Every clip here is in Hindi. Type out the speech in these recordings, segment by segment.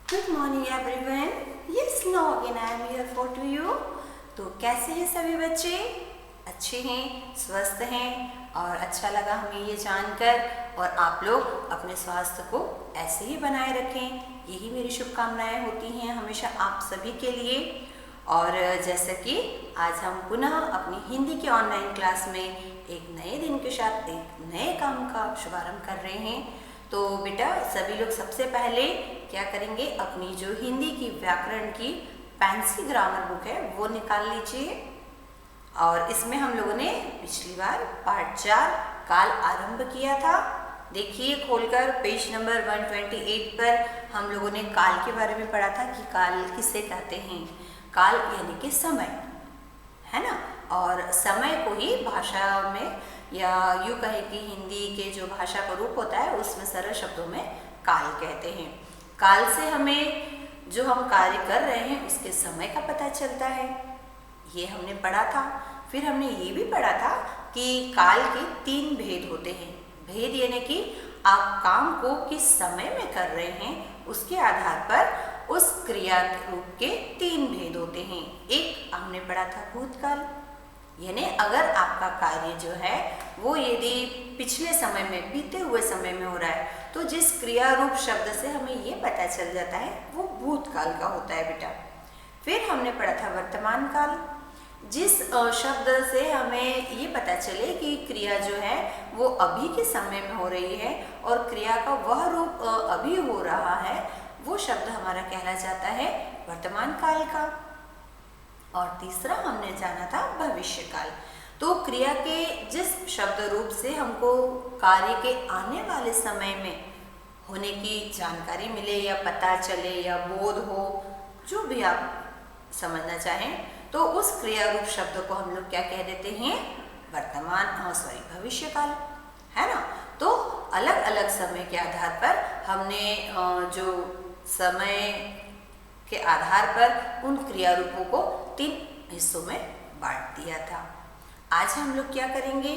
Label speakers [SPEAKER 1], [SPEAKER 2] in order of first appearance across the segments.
[SPEAKER 1] Good morning everyone. Yes no again I am here for to you. तो कैसे हैं सभी बच्चे? अच्छे हैं, स्वस्थ हैं और अच्छा लगा हमें ये जानकर। और आप लोग अपने स्वास्थ्य को ऐसे ही बनाए रखें, यही मेरी शुभकामनाएं होती हैं हमेशा आप सभी के लिए। और जैसा कि आज हम पुनः अपनी हिंदी की ऑनलाइन क्लास में एक नए दिन के साथ एक नए काम का शुभारंभ कर रहे हैं। तो बेटा सभी लोग सबसे पहले क्या करेंगे, अपनी जो हिंदी की व्याकरण की फैंसी ग्रामर बुक है वो निकाल लीजिए। और इसमें हम लोगों ने पिछली बार पार्ट 4 काल आरंभ किया था। देखिए खोलकर पेज नंबर 128 पर हम लोगों ने काल के बारे में पढ़ा था कि काल किसे कहते हैं। काल यानी कि समय, है ना। और समय को ही भाषा में या यूँ कहें कि हिंदी के जो भाषा का रूप होता है उसमें सरल शब्दों में काल कहते हैं। काल से हमें जो हम कार्य कर रहे हैं उसके समय का पता चलता है, ये हमने पढ़ा था। फिर हमने ये भी पढ़ा था कि काल के 3 भेद होते हैं। भेद यानी कि आप काम को किस समय में कर रहे हैं उसके आधार पर उस क्रिया रूप के 3 भेद होते हैं। एक हमने पढ़ा था भूतकाल, यानी अगर आपका कार्य जो है वो यदि पिछले समय में, बीते हुए समय में हो रहा है तो जिस क्रिया रूप शब्द से हमें ये पता चल जाता है वो भूतकाल का होता है बेटा। फिर हमने पढ़ा था वर्तमान काल, जिस शब्द से हमें ये पता चले कि क्रिया जो है वो अभी के समय में हो रही है और क्रिया का वह रूप अभी हो रहा है, वो शब्द हमारा कहला जाता है वर्तमान काल का। और तीसरा हमने जाना था भविष्य काल। तो क्रिया के जिस शब्द रूप से हमको कार्य के आने वाले समय में होने की जानकारी मिले या पता चले या बोध हो, जो भी आप समझना चाहें, तो उस क्रिया रूप शब्द को हम लोग क्या कह देते हैं, भविष्य काल, है ना। तो अलग अलग समय के आधार पर हमने जो समय के आधार पर उन क्रिया रूपों को 3 हिस्सों में बांट दिया था। आज हम लोग क्या करेंगे,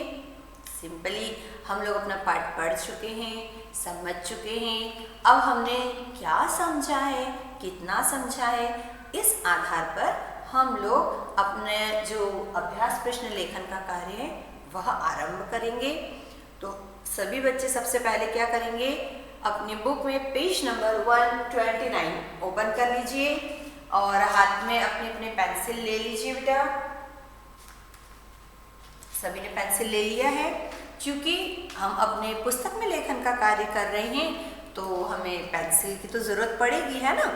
[SPEAKER 1] सिंपली हम लोग अपना पाठ पढ़ चुके हैं, समझ चुके हैं। अब हमने क्या समझा है, कितना समझा है, इस आधार पर हम लोग अपने जो अभ्यास प्रश्न लेखन का कार्य है वह आरंभ करेंगे। तो सभी बच्चे सबसे पहले क्या करेंगे, अपनी बुक में पेज नंबर 129 ओपन कर लीजिए और हाथ में अपनी अपनी पेंसिल ले लीजिए बेटा। सभी ने पेंसिल ले लिया है। क्योंकि हम अपने पुस्तक में लेखन का कार्य कर रहे हैं तो हमें पेंसिल की तो ज़रूरत पड़ेगी, है ना।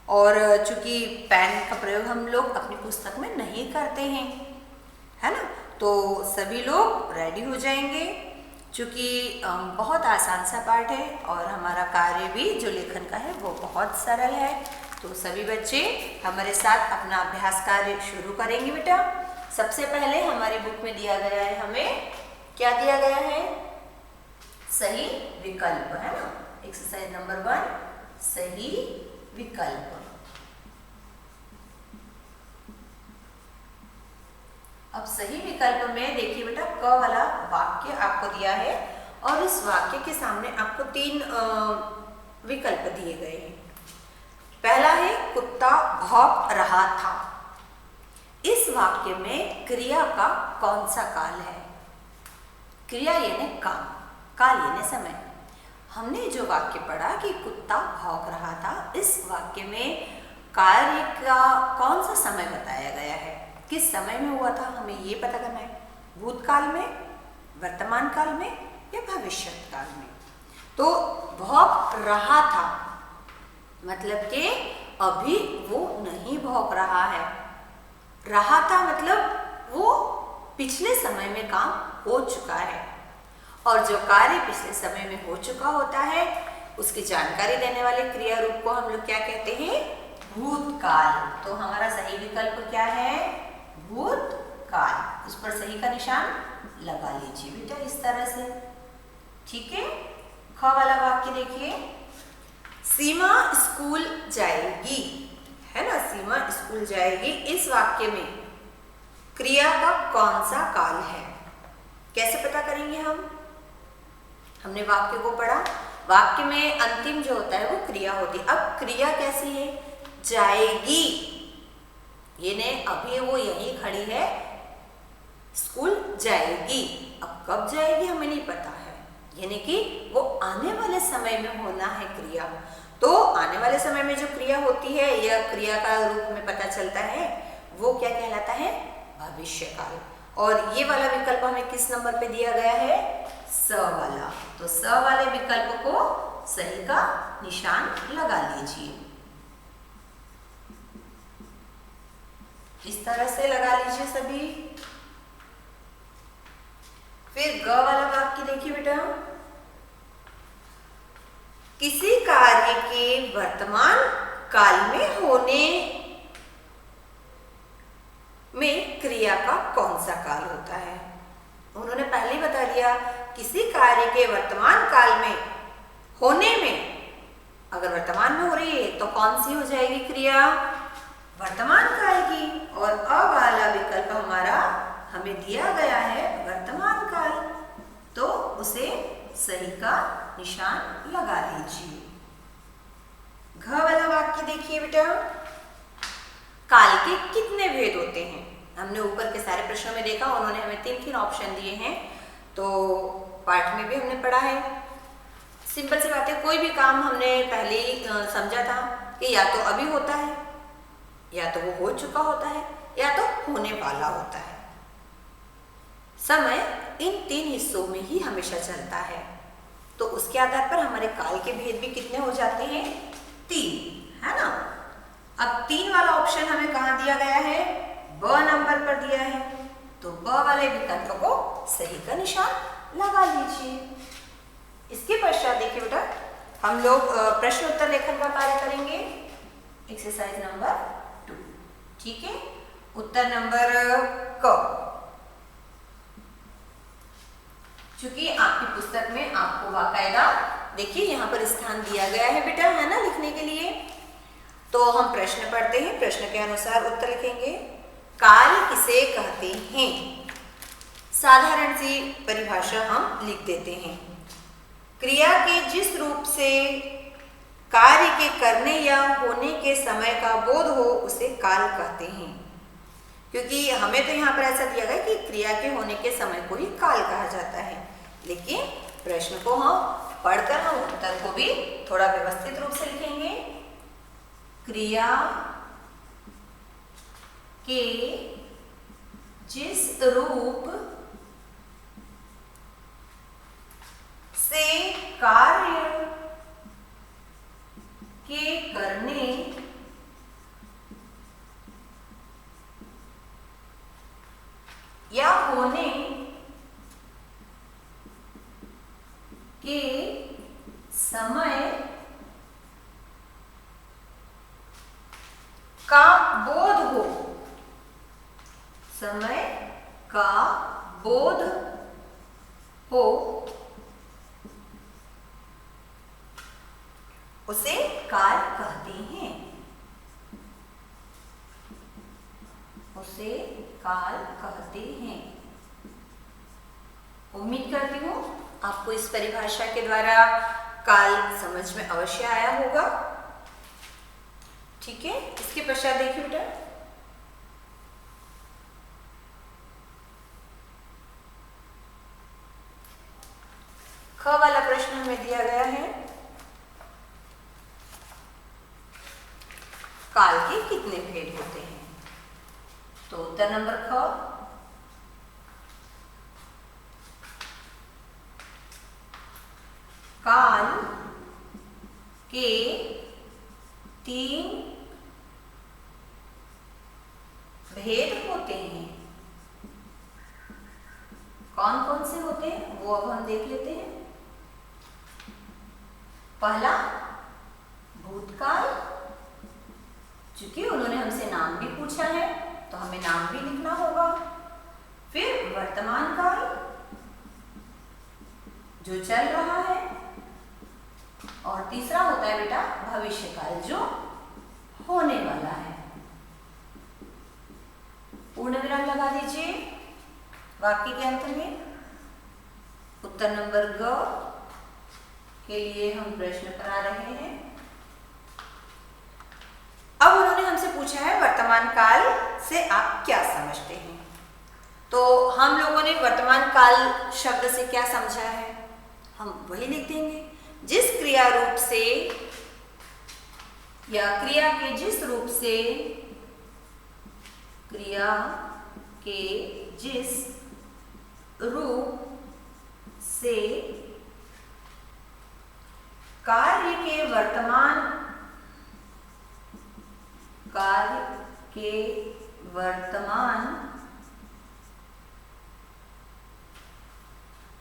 [SPEAKER 1] और चूँकि पेन का प्रयोग हम लोग अपनी पुस्तक में नहीं करते हैं, है ना, तो सभी लोग रेडी हो जाएंगे। चूँकि बहुत आसान सा पाठ है और हमारा कार्य भी जो लेखन का है वो बहुत सरल है। तो सभी बच्चे हमारे साथ अपना अभ्यास कार्य शुरू करेंगे बेटा। सबसे पहले हमारी बुक में दिया गया है, हमें क्या दिया गया है, सही विकल्प, है ना। एक्सरसाइज नंबर 1, सही विकल्प। अब सही विकल्प में देखिए बेटा, क वाला वाक्य आपको दिया है और इस वाक्य के सामने आपको 3 विकल्प दिए गए हैं। पहला है कुत्ता भौंक रहा था। इस वाक्य में क्रिया का कौन सा काल है? क्रिया यानी काम, काल यानी समय। हमने जो वाक्य पढ़ा कि कुत्ता भौंक रहा था, इस वाक्य में कार्य का कौन सा समय बताया गया है, किस समय में हुआ था, हमें ये पता करना है। भूतकाल में, वर्तमान काल में या भविष्य काल में। तो भौंक रहा था मतलब कि अभी वो नहीं भौंक रहा है। रहा था मतलब वो पिछले समय में काम हो चुका है और जो कार्य पिछले समय में हो चुका होता है उसकी जानकारी देने वाले क्रिया रूप को हम लोग क्या कहते हैं, भूतकाल। तो हमारा सही विकल्प क्या है, भूतकाल। उस पर सही का निशान लगा लीजिए बेटा इस तरह से, ठीक है। ख वाला वाक्य देखिए, सीमा स्कूल जाएगी, है ना, सीमा स्कूल जाएगी। इस वाक्य में क्रिया का कौन सा काल है, कैसे पता करेंगे हम? हमने वाक्य को पढ़ा वाक्य में अंतिम जो होता है वो क्रिया होती है। अब क्रिया कैसी है? जाएगी। ये ने अभी वो यहीं खड़ी है, स्कूल जाएगी। अब कब जाएगी हमें नहीं पता है, यानी कि वो आने वाले समय में होना है क्रिया। तो आने वाले समय में जो क्रिया होती है या क्रिया का रूप में पता चलता है वो क्या कहलाता है? भविष्यकाल। और ये वाला विकल्प हमें किस नंबर पे दिया गया है? स वाला। तो स वाले विकल्प को सही का निशान लगा लीजिए, इस तरह से लगा लीजिए सभी। फिर ग वाला वाक्य देखिए बेटा, किसी कार्य के वर्तमान काल में होने में क्रिया का कौन सा काल होता है? उन्होंने पहले ही बता दिया, किसी कार्य के वर्तमान काल में होने में, अगर वर्तमान में हो रही है तो कौन सी हो जाएगी क्रिया? वर्तमान काल की। और अ वाला विकल्प हमारा हमें दिया गया है वर्तमान काल, तो उसे सही का निशान लगा लीजिए। घ वाला वाक्य देखिए बेटा, काल के कितने भेद होते हैं? हमने ऊपर के सारे प्रश्नों में देखा, उन्होंने हमें 3 ऑप्शन दिए हैं, तो पाठ में भी हमने पढ़ा है। सिंपल सी बात है, कोई भी काम हमने पहले ही समझा था कि या तो अभी होता है, या तो वो हो चुका होता है, या तो होने वाला होता है। समय इन 3 हिस्सों में ही हमेशा चलता है, तो उसके आधार पर हमारे काल के भेद भी कितने हो जाते हैं? 3, है ना। अब 3 वाला ऑप्शन हमें कहाँ दिया गया है? ब नंबर पर दिया है, तो ब वाले विकल्प को सही का निशान लगा लीजिए। इसके पश्चात देखिए बेटा, हम लोग प्रश्न उत्तर लेखन का कार्य करेंगे, एक्सरसाइज नंबर 2। ठीक है, उत्तर नंबर क। चूंकि आपकी पुस्तक में आपको बाकायदा देखिए यहाँ पर स्थान दिया गया है बेटा, है ना, लिखने के लिए। तो हम प्रश्न पढ़ते हैं, प्रश्न के अनुसार उत्तर लिखेंगे। काल किसे कहते हैं? साधारण सी परिभाषा हम लिख देते हैं। क्रिया के जिस रूप से कार्य के करने या होने के समय का बोध हो उसे काल कहते हैं। क्योंकि हमें तो यहाँ पर ऐसा दिया गया कि क्रिया के होने के समय को ही काल कहा जाता है, लेकिन प्रश्न को हम पढ़कर हम उत्तर को भी थोड़ा व्यवस्थित रूप से लिखेंगे। क्रिया के जिस रूप से कार्य के करने या होने के समय का बोध हो, समय का बोध हो, उसे काल कहते हैं, उसे काल कहते हैं। उम्मीद करती हूँ आपको इस परिभाषा के द्वारा काल समझ में अवश्य आया होगा। ठीक है, इसके पश्चात देखिए बेटा, ख वाला प्रश्न हमें दिया गया है, काल के कितने भेद होते हैं? तो उत्तर नंबर ख, काल के 3 भेद होते हैं। कौन कौन से होते हैं वो अब हम देख लेते हैं। पहला भूतकाल, चूंकि उन्होंने हमसे नाम भी पूछा है तो हमें नाम भी लिखना होगा। फिर वर्तमान काल जो चल रहा है, और तीसरा होता है बेटा भविष्य काल जो होने वाला है। पूर्ण विराम लगा दीजिए वाक्य के अंत में। उत्तर नंबर ग के लिए हम प्रश्न बना रहे हैं। अब उन्होंने हमसे पूछा है वर्तमान काल से आप क्या समझते हैं। तो हम लोगों ने वर्तमान काल शब्द से क्या समझा है, हम वही लिख देंगे। जिस क्रिया रूप से या क्रिया के जिस रूप से, क्रिया के जिस रूप से कार्य के वर्तमान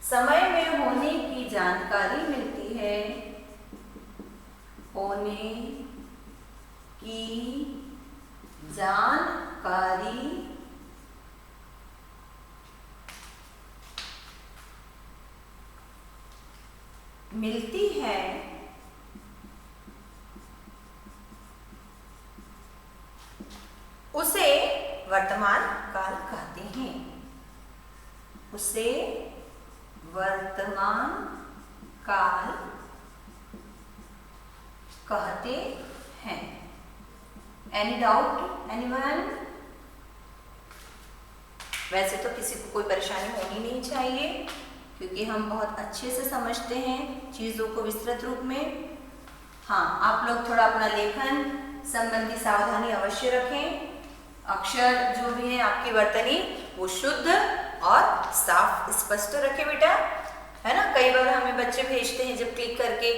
[SPEAKER 1] समय में होने की जानकारी मिलती है, होने की जानकारी मिलती है, उसे वर्तमान काल कहते हैं। उसे वर्तमान काल कहते हैं। Any doubt anyone? वैसे तो किसी को कोई परेशानी होनी नहीं चाहिए, क्योंकि हम बहुत अच्छे से समझते हैं चीज़ों को विस्तृत रूप में। हाँ, आप लोग थोड़ा अपना लेखन संबंधी सावधानी अवश्य रखें। अक्षर जो भी है आपकी वर्तनी वो शुद्ध और साफ स्पष्ट रखें बेटा, है ना। कई बार हमें बच्चे भेजते हैं जब क्लिक करके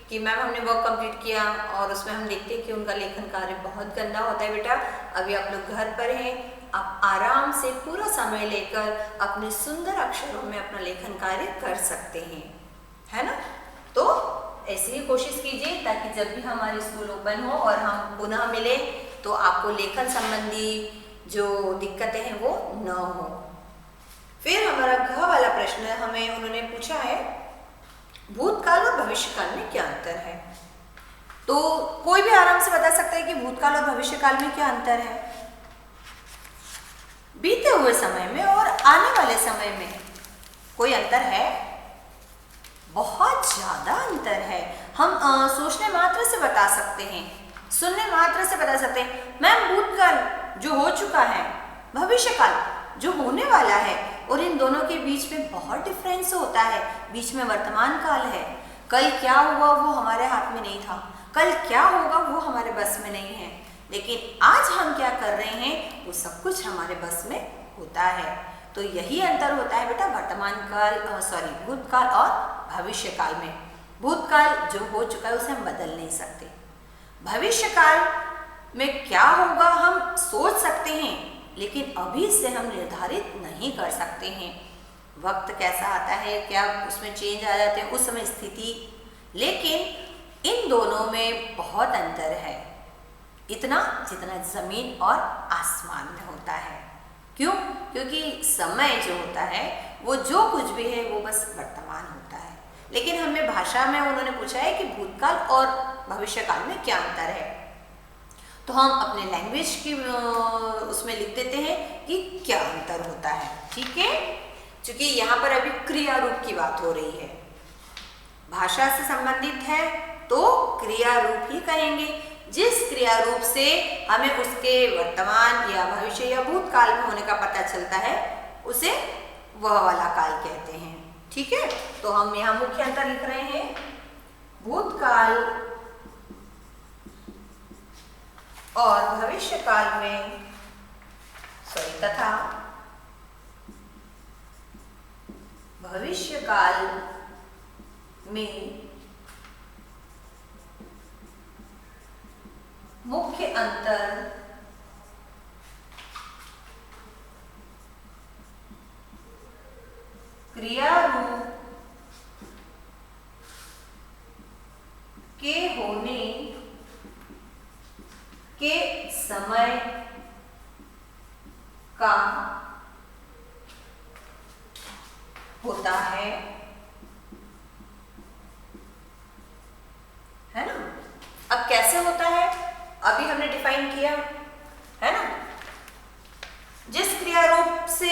[SPEAKER 1] कि मैम हमने वर्क कंप्लीट किया, और उसमें हम देखते हैं कि उनका लेखन कार्य बहुत गंदा होता है। बेटा अभी आप लोग घर पर हैं, आप आराम से पूरा समय लेकर अपने सुंदर अक्षरों में अपना लेखन कार्य कर सकते हैं, है ना। तो ऐसी ही कोशिश कीजिए ताकि जब भी हमारे स्कूल ओपन हो और हम पुनः मिले तो आपको लेखन संबंधी जो दिक्कतें हैं वो न हो। फिर हमारा घ वाला प्रश्न हमें उन्होंने पूछा है, भूतकाल और भविष्यकाल में क्या अंतर है। तो कोई भी आराम से बता सकता है कि भूतकाल और भविष्यकाल में क्या अंतर है। बीते हुए समय में और आने वाले समय में कोई अंतर है? बहुत ज्यादा अंतर है। हम सोचने मात्र से बता सकते हैं, सुनने मात्र से बता सकते हैं। मैम भूतकाल जो हो चुका है, भविष्यकाल जो होने वाला है, और इन दोनों के बीच में बहुत डिफरेंस होता है। बीच में वर्तमान काल है। कल क्या हुआ वो हमारे हाथ में नहीं था, कल क्या होगा वो हमारे बस में नहीं है, लेकिन आज हम क्या कर रहे हैं वो सब कुछ हमारे बस में होता है। तो यही अंतर होता है बेटा वर्तमान काल भूतकाल और भविष्यकाल में। भूतकाल जो हो चुका है उसे हम बदल नहीं सकते। भविष्यकाल में क्या होगा हम सोच सकते हैं, लेकिन अभी से हम निर्धारित नहीं कर सकते हैं। वक्त कैसा आता है, क्या उसमें चेंज आ जाते हैं उस समय स्थिति, लेकिन इन दोनों में बहुत अंतर है, इतना जितना जमीन और आसमान में होता है। क्यों? क्योंकि समय जो होता है वो जो कुछ भी है वो बस वर्तमान होता है, लेकिन हमें भाषा में उन्होंने पूछा है कि भूतकाल और भविष्यकाल में क्या अंतर है। तो हम अपने लैंग्वेज की उसमें लिख देते हैं कि क्या अंतर होता है, ठीक है। क्योंकि यहाँ पर अभी क्रिया रूप की बात हो रही है, भाषा से संबंधित है तो क्रिया रूप ही कहेंगे। जिस क्रिया रूप से हमें उसके वर्तमान या भविष्य या भूतकाल में होने का पता चलता है उसे वह वाला काल कहते हैं, ठीक है। तो हम यहाँ मुख्य अंतर लिख रहे हैं, भूतकाल और भविष्यकाल में तथा भविष्यकाल में मुख्य अंतर क्रिया रूप के होने के समय का होता है ना। अब कैसे होता है अभी हमने डिफाइन किया है ना। जिस क्रिया रूप से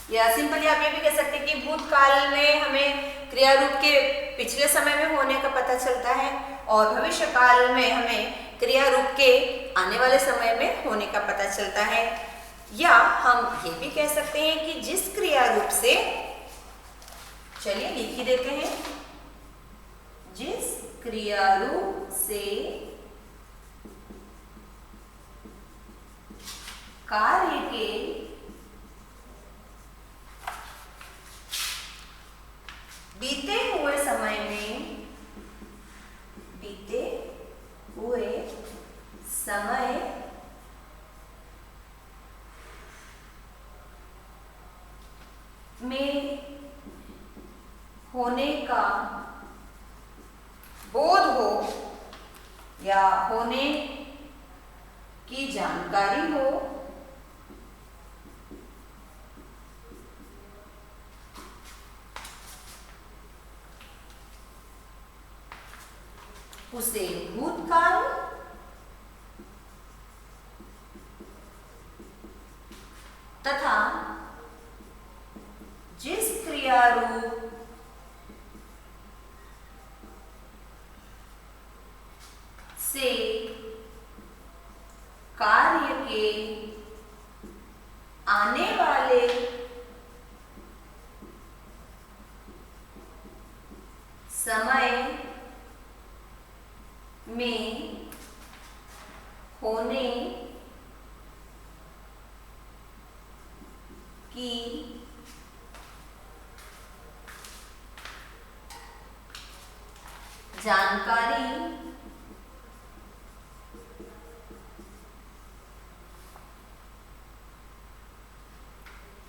[SPEAKER 1] या सिंपली आप ये भी कह सकते हैं कि भूतकाल में हमें क्रिया रूप के पिछले समय में होने का पता चलता है और भविष्य काल में हमें क्रिया रूप के आने वाले समय में होने का पता चलता है। या हम ये भी कह सकते हैं कि जिस क्रिया रूप से, चलिए लिख ही देते हैं, जिस क्रिया रूप से कार्य के बीते हुए समय में होने का बोध हो या होने की जानकारी हो, उसे भूतकाल तथा जिस क्रिया रूप से कार्य के आने वाले समय में होने की जानकारी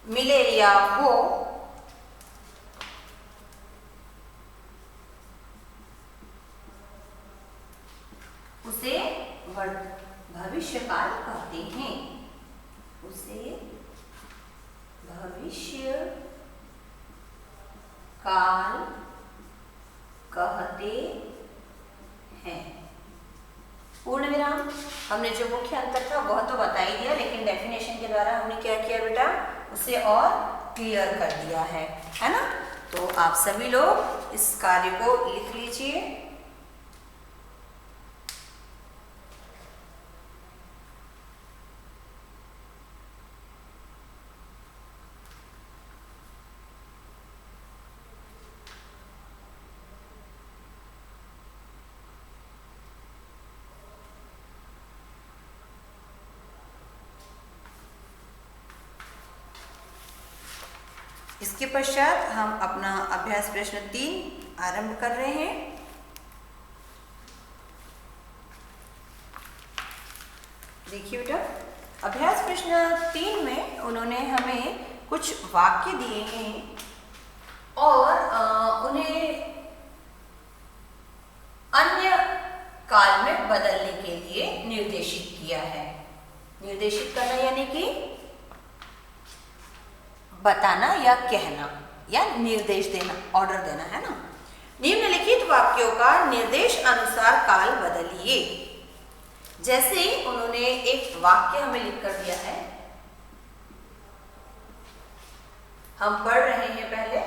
[SPEAKER 1] मिले या हो, उसे भविष्य काल कहते हैं। उसे भविष्य काल कहते हैं। पूर्ण विराम। हमने जो मुख्य अंतर था वह तो बता ही दिया, लेकिन डेफिनेशन के द्वारा हमने क्या किया बेटा, उसे और क्लियर कर दिया है ना। तो आप सभी लोग इस कार्य को लिख लीजिए। इसके पश्चात हम अपना अभ्यास प्रश्न 3 आरंभ कर रहे हैं। देखिए बेटा, अभ्यास प्रश्न 3 में उन्होंने हमें कुछ वाक्य दिए हैं और उन्हें अन्य काल में बदलने के लिए निर्देशित किया है। निर्देशित करना यानी कि बताना या कहना या निर्देश देना, ऑर्डर देना, है ना। निम्नलिखित वाक्यों का निर्देश अनुसार काल बदलिए। जैसे उन्होंने एक वाक्य हमें लिख कर दिया है, हम पढ़ रहे हैं पहले।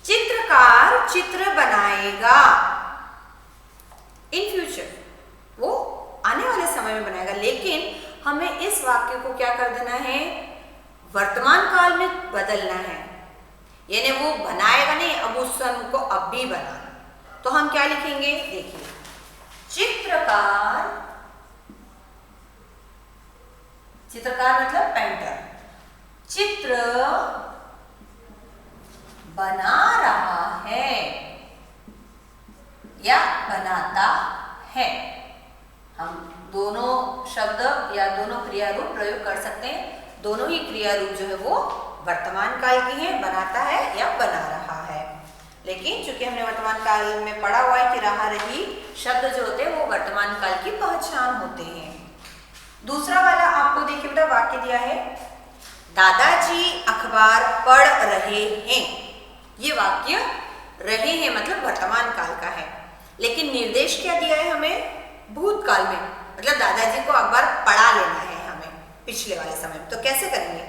[SPEAKER 1] चित्रकार चित्र बनाएगा। इन फ्यूचर, वो आने वाले समय में बनाएगा, लेकिन हमें इस वाक्य को क्या कर देना है, वर्तमान काल में बदलना है। यानी वो बनाएगा नहीं, अब उस समय को अब भी बनाना। तो हम क्या लिखेंगे, देखिए, चित्रकार, चित्रकार मतलब पेंटर, चित्र बना रहा है या बनाता है। हम दोनों शब्द या दोनों क्रिया रूप प्रयोग कर सकते हैं। दोनों ही क्रिया रूप जो है वो वर्तमान काल की है, बनाता है या बना रहा है। लेकिन चूंकि हमने वर्तमान काल में पढ़ा हुआ है कि रहा रही शब्द जो होते हैं वो वर्तमान काल की पहचान होते हैं। दूसरा वाला आपको देखिए बेटा वाक्य दिया है, दादाजी अखबार पढ़ रहे हैं। ये वाक्य रहे हैं मतलब वर्तमान काल का है, लेकिन निर्देश क्या दिया है हमें, भूतकाल में, मतलब दादाजी को अखबार पढ़ा लेना है हमें पिछले वाले समय में। तो कैसे करेंगे,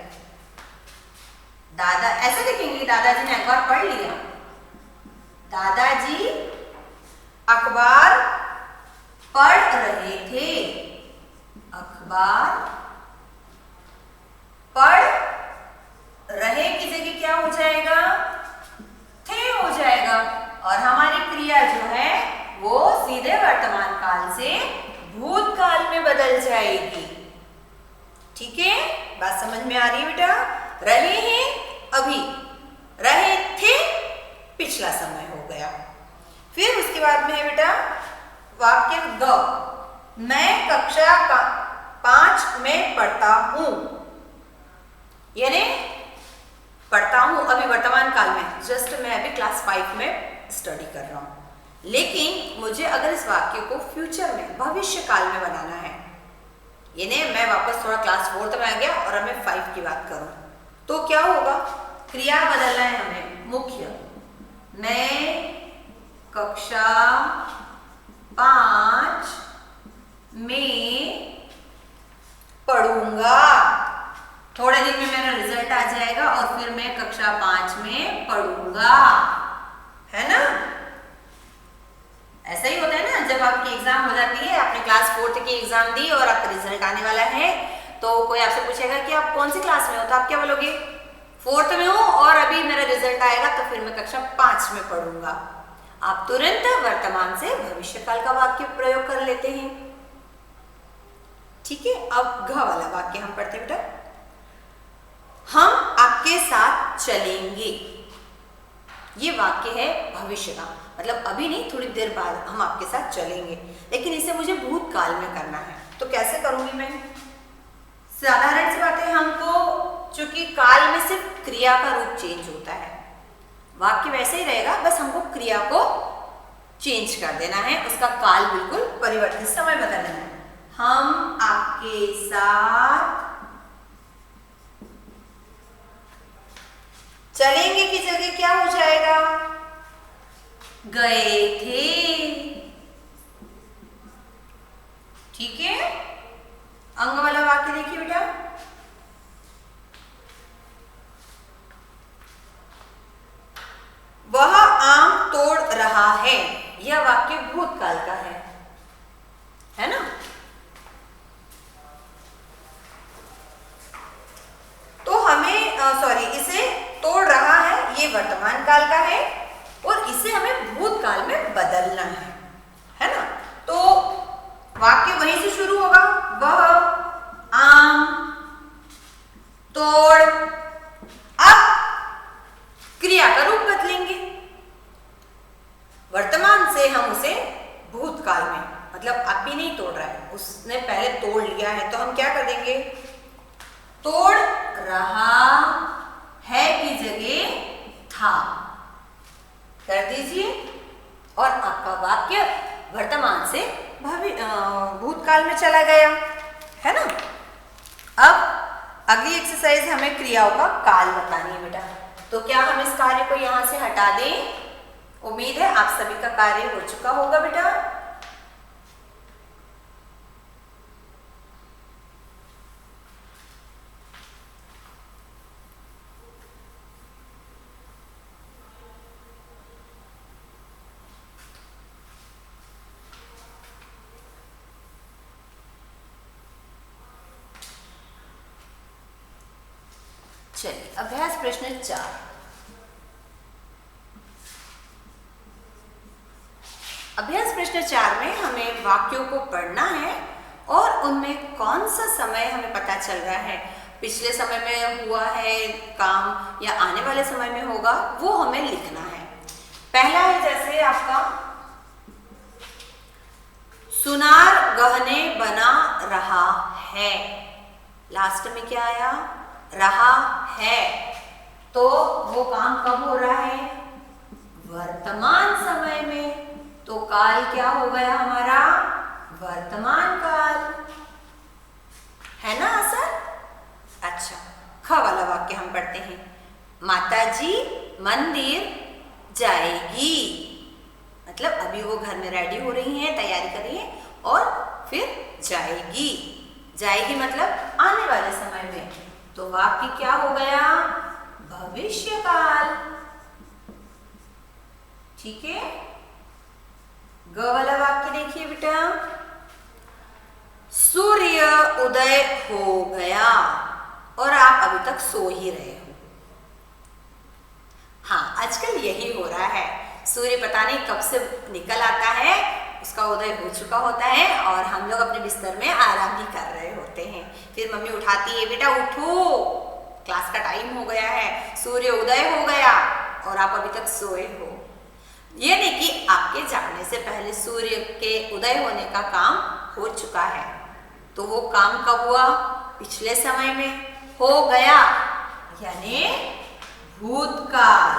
[SPEAKER 1] दादा ऐसे लिखेंगे, दादाजी ने अखबार पढ़ लिया। दादाजी अखबार पढ़ रहे थे। अखबार पढ़ रहे की जगह क्या हो जाएगा, थे हो जाएगा। और हमारी क्रिया जो है वो सीधे वर्तमान काल से भूतकाल में बदल जाएगी। ठीक है, बात समझ में आ रही है बेटा? रहे हैं अभी, रहे थे पिछला समय हो गया। फिर उसके बाद में है बेटा वाक्य ग, मैं कक्षा 5 में पढ़ता हूं। यानी पढ़ता हूं अभी वर्तमान काल में, जस्ट मैं अभी क्लास 5 में स्टडी कर रहा हूं। लेकिन मुझे अगर इस वाक्य को फ्यूचर में, भविष्य काल में बनाना है, यानी मैं वापस थोड़ा क्लास 4 में आ गया और अब मैं 5 की बात करूं, तो क्या होगा? क्रिया बदलना है हमें। मुख्य, मैं कक्षा 5 में पढ़ूंगा। थोड़े दिन में मेरा रिजल्ट आ जाएगा और फिर मैं कक्षा 5 में पढ़ूंगा, है ना? ऐसा ही होता है ना, जब आपकी एग्जाम हो जाती है, आपने क्लास 4 की एग्जाम दी और आपका रिजल्ट आने वाला है, तो कोई आपसे पूछेगा कि आप कौन सी क्लास में हो, तो आप क्या बोलोगे? 4th में हूं और अभी मेरा रिजल्ट आएगा तो फिर मैं कक्षा 5 में पढ़ूंगा। आप तुरंत वर्तमान से भविष्य काल का वाक्य प्रयोग कर लेते हैं। ठीक है, अब घ वाला वाक्य हम पढ़ते हैं बेटा। हम आपके साथ चलेंगे। ये वाक्य है भविष्य का, मतलब अभी नहीं, थोड़ी देर बाद हम आपके साथ चलेंगे, लेकिन इसे मुझे भूतकाल में करना है। तो कैसे करूंगी मैं? साधारण सी बात है, हमको चूंकि काल में सिर्फ क्रिया का रूप चेंज होता है, वाक्य वैसे ही रहेगा, बस हमको क्रिया को चेंज कर देना है, उसका काल बिल्कुल परिवर्तित, समय बदलना है। हम आपके साथ चलेंगे की जगह क्या हो जाएगा? गए थे। ठीक है, अंग वाला वाक्य देखिए बेटा। वह आम तोड़ रहा है। यह वाक्य भूतकाल का है ना? तो हमें इसे तोड़ रहा है, ये वर्तमान काल का है और इसे हमें भूतकाल में बदलना है ना? तो वाक्य वहीं से शुरू होगा, वह आम तोड़। अब क्रिया का रूप बदलेंगे, वर्तमान से हम उसे भूतकाल में, मतलब अब भी नहीं तोड़ रहा है, उसने पहले तोड़ लिया है, तो हम क्या कर देंगे? तोड़ रहा है की जगह था कर दीजिए और आपका वाक्य वर्तमान से भूतकाल में चला गया, है ना? अब अगली एक्सरसाइज हमें क्रियाओं का काल बतानी है बेटा। तो क्या हम इस कार्य को यहां से हटा दें? उम्मीद है आप सभी का कार्य हो चुका होगा बेटा। चलिए, अभ्यास प्रश्न 4। अभ्यास प्रश्न 4 में हमें वाक्यों को पढ़ना है और उनमें कौन सा समय हमें पता चल रहा है, पिछले समय में हुआ है काम या आने वाले समय में होगा, वो हमें लिखना है। पहला है जैसे आपका सुनार गहने बना रहा है, लास्ट में क्या आया? रहा है। तो वो काम कब हो रहा है? वर्तमान समय में। तो काल क्या हो गया हमारा? वर्तमान काल, है ना आसर? अच्छा, ख वाला वाक्य हम पढ़ते हैं। माताजी मंदिर जाएगी, मतलब अभी वो घर में रेडी हो रही हैं, तैयारी कर रही हैं और फिर जाएगी। जाएगी मतलब आने वाले समय में। तो वाक्य क्या हो गया? भविष्यकाल। ठीक है, ग वाला वाक्य देखिए बेटा, सूर्य उदय हो गया और आप अभी तक सो ही रहे हो। हाँ, आजकल यही हो रहा है, सूर्य पता नहीं कब से निकल आता है, उसका उदय हो चुका होता है और हम लोग अपने बिस्तर में आराम ही कर रहे होते हैं। फिर मम्मी उठाती है, बेटा उठो, क्लास का टाइम हो गया है, सूर्य उदय हो गया और आप अभी तक सोए हो। ये नहीं कि आपके जागने से पहले सूर्य के उदय होने का काम हो चुका है, तो वो काम कब हुआ? पिछले समय में हो गया, यानी भूतकाल।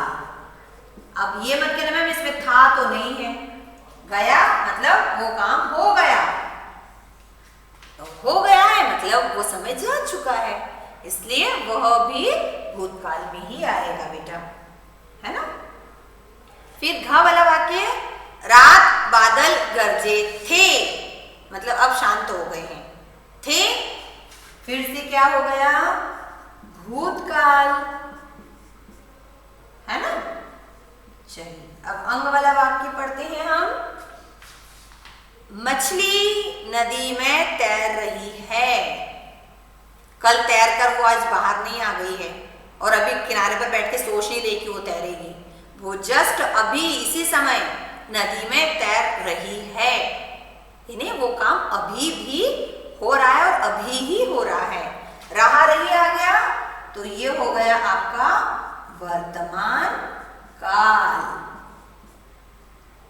[SPEAKER 1] अब ये मत कहना मैम इसमें था तो नहीं है, गया मतलब वो काम हो गया, तो हो गया है मतलब वो समय जा चुका है, इसलिए वह भी भूतकाल में ही आएगा बेटा, है ना। फिर घ वाला वाक्य, रात बादल गरजे थे, मतलब अब शांत हो गए हैं, थे फिर से क्या हो गया? भूतकाल, है ना। चलिए अब अंग वाला वाक्य पढ़ते हैं हम। मछली नदी में तैर रही है, कल तैर कर वो आज बाहर नहीं आ गई है और अभी किनारे पर बैठ के सोच नहीं रही कि वो तैरेगी, वो जस्ट अभी इसी समय नदी में तैर रही है, यानी वो काम अभी भी हो रहा है और अभी ही हो रहा है। रहा रही आ गया तो ये हो गया आपका वर्तमान काल।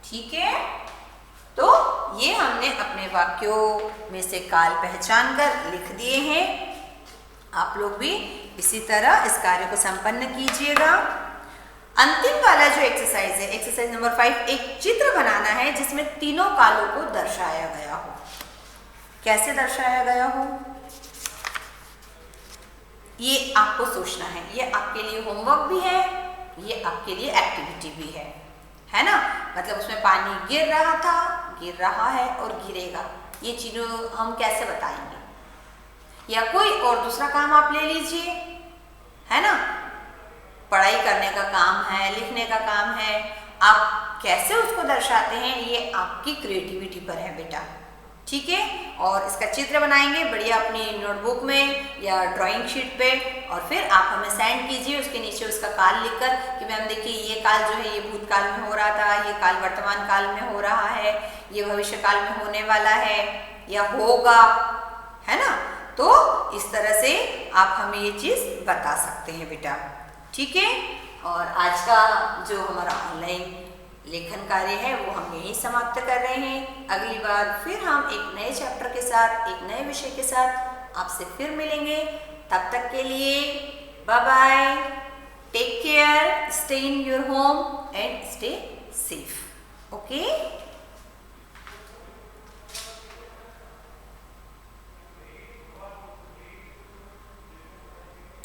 [SPEAKER 1] ठीक है, तो ये हमने अपने वाक्यों में से काल पहचान कर लिख दिए हैं। आप लोग भी इसी तरह इस कार्य को संपन्न कीजिएगा। अंतिम वाला जो एक्सरसाइज है, एक्सरसाइज नंबर 5, एक चित्र बनाना है जिसमें तीनों कालों को दर्शाया गया हो। कैसे दर्शाया गया हो ये आपको सोचना है, ये आपके लिए होमवर्क भी है, ये आपके लिए एक्टिविटी भी है ना। मतलब उसमें पानी गिर रहा था, गिर रहा है और गिरेगा, ये चीज़ों हम कैसे बताएंगे? या कोई और दूसरा काम आप ले लीजिए, है ना। पढ़ाई करने का काम है, लिखने का काम है, आप कैसे उसको दर्शाते हैं ये आपकी क्रिएटिविटी पर है बेटा। ठीक है, और इसका चित्र बनाएंगे बढ़िया अपनी नोटबुक में या ड्राइंग शीट पे, और फिर आप हमें सेंड कीजिए उसके नीचे उसका काल लिखकर कि मैम देखिए ये काल जो है ये भूतकाल में हो रहा था, ये काल वर्तमान काल में हो रहा है, ये भविष्य काल में होने वाला है या होगा, है ना। तो इस तरह से आप हमें ये चीज़ बता सकते हैं बेटा। ठीक है, और आज का जो हमारा ऑनलाइन लेखन कार्य है वो हम यहीं समाप्त कर रहे हैं। अगली बार फिर हम एक नए चैप्टर के साथ, एक नए विषय के साथ आपसे फिर मिलेंगे। तब तक के लिए bye bye, take care, stay in your home and stay safe. Okay.